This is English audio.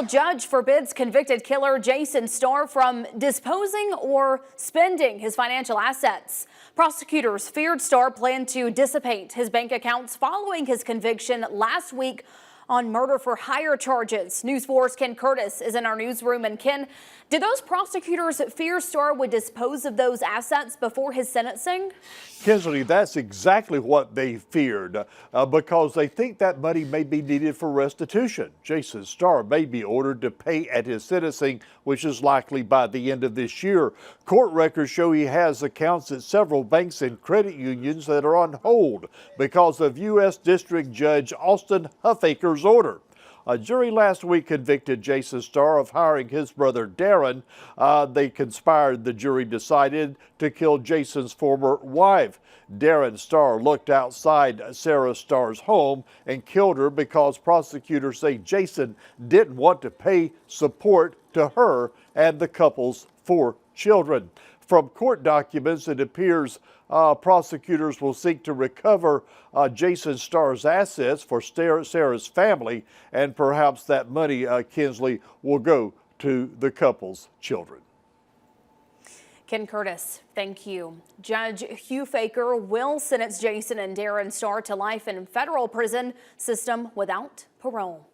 federal judge forbids convicted killer Jason Starr from disposing or spending his financial assets. Prosecutors feared Starr planned to dissipate his bank accounts following his conviction last week on murder for hire charges. News 4's Ken Curtis is in our newsroom. And Ken, did those prosecutors fear Starr would dispose of those assets before his sentencing? Kinsley, that's exactly what they feared because they think that money may be needed for restitution. Jason Starr may be ordered to pay at his sentencing, which is likely by the end of this year. Court records show he has accounts at several banks and credit unions that are on hold because of U.S. District Judge Austin Huffaker's order. A jury last week convicted Jason Starr of hiring his brother Darren. They conspired, the jury decided, to kill Jason's former wife. Darren Starr looked outside Sarah Starr's home and killed her because prosecutors say Jason didn't want to pay support to her and the couple's 4 children. From court documents, it appears prosecutors will seek to recover Jason Starr's assets for Sarah's family, and perhaps that money, Kinsley, will go to the couple's children. Ken Curtis, thank you. Judge Huffaker will sentence Jason and Darren Starr to life in federal prison system without parole.